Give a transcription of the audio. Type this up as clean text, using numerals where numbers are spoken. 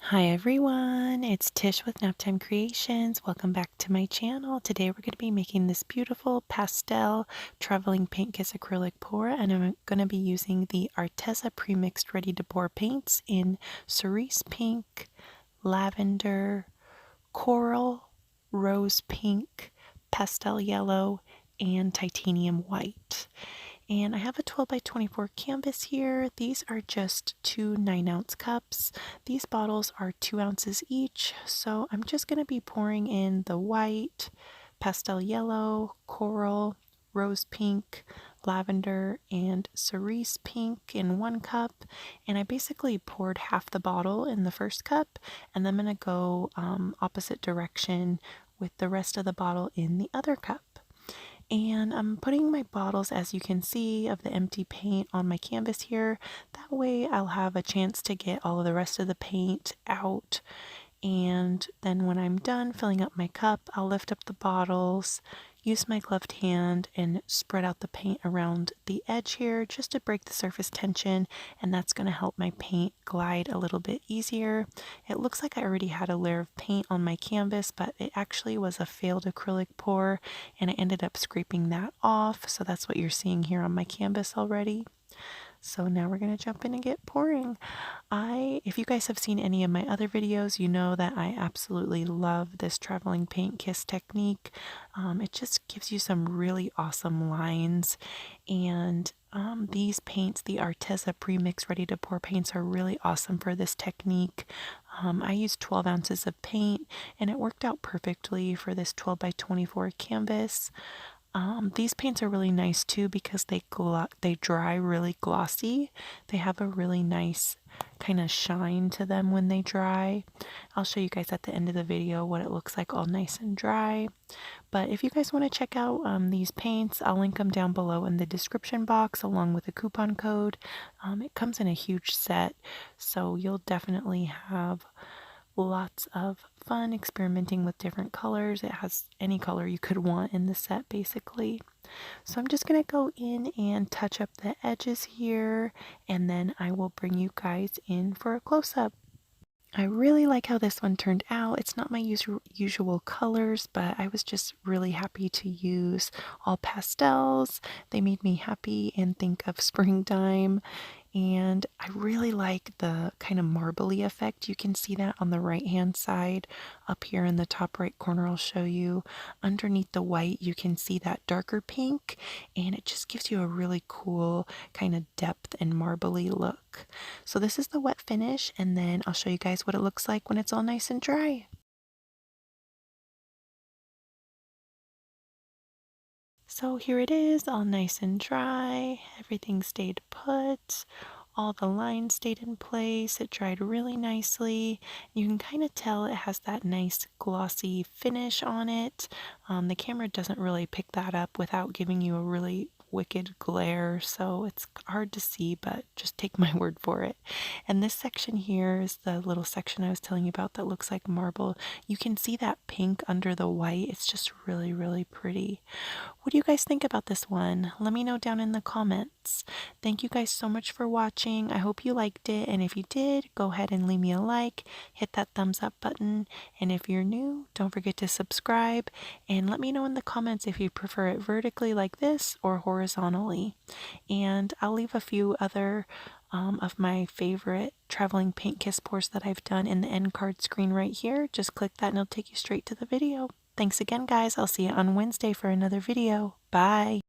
Hi everyone, it's Tish with Naptime Creations. Welcome back to my channel. Today we're going to be making this beautiful pastel traveling paint kiss acrylic pour, and I'm going to be using the Arteza premixed ready to pour paints in cerise pink, lavender, coral, rose pink, pastel yellow, and titanium white. And I have a 12 by 24 canvas here. These are just two 9-ounce cups. These bottles are 2 ounces each. So I'm just going to be pouring in the white, pastel yellow, coral, rose pink, lavender, and cerise pink in 1 cup. And I basically poured half the bottle in the first cup, and then I'm going to go opposite direction with the rest of the bottle in the other cup. And I'm putting my bottles, as you can see, of the empty paint on my canvas here. That way I'll have a chance to get all of the rest of the paint out. And then when I'm done filling up my cup, I'll lift up the bottles, use my gloved hand, and spread out the paint around the edge here just to break the surface tension, and that's going to help my paint glide a little bit easier. It looks like I already had a layer of paint on my canvas, but it actually was a failed acrylic pour, and I ended up scraping that off, so that's what you're seeing here on my canvas already. So now we're going to jump in and get pouring. If you guys have seen any of my other videos, you know that I absolutely love this traveling paint kiss technique. It just gives you some really awesome lines, and these paints, the Arteza Premix Ready to Pour paints, are really awesome for this technique. I used 12 ounces of paint, and it worked out perfectly for this 12 by 24 canvas. These paints are really nice too because they dry really glossy. They have a really nice kind of shine to them when they dry. I'll show you guys at the end of the video what it looks like all nice and dry. But if you guys want to check out these paints, I'll link them down below in the description box along with a coupon code. It comes in a huge set, so you'll definitely have lots of fun experimenting with different colors. It has any color you could want in the set basically. So I'm just going to go in and touch up the edges here, and then I will bring you guys in for a close-up. I really like how this one turned out. It's not my usual colors, but I was just really happy to use all pastels. They made me happy and think of springtime. And I really like the kind of marbly effect. You can see that on the right hand side up here in the top right corner. I'll show you. Underneath the white, you can see that darker pink, and it just gives you a really cool kind of depth and marbly look. So this is the wet finish, and then I'll show you guys what it looks like when it's all nice and dry. So here it is, all nice and dry. Everything stayed put. All the lines stayed in place. It dried really nicely. You can kind of tell it has that nice glossy finish on it. The camera doesn't really pick that up without giving you a really wicked glare, so it's hard to see, but just take my word for it. And this section here is the little section I was telling you about that looks like marble. You can see that pink under the white. It's just really, really pretty. What do you guys think about this one? Let me know down in the comments. Thank you guys so much for watching. I hope you liked it, and if you did, go ahead and leave me a like, hit that thumbs up button, and if you're new, don't forget to subscribe, and let me know in the comments if you prefer it vertically like this or horizontally. And I'll leave a few other of my favorite traveling paint kiss pours that I've done in the end card screen right here. Just click that and it'll take you straight to the video. Thanks again, guys. I'll see you on Wednesday for another video. Bye.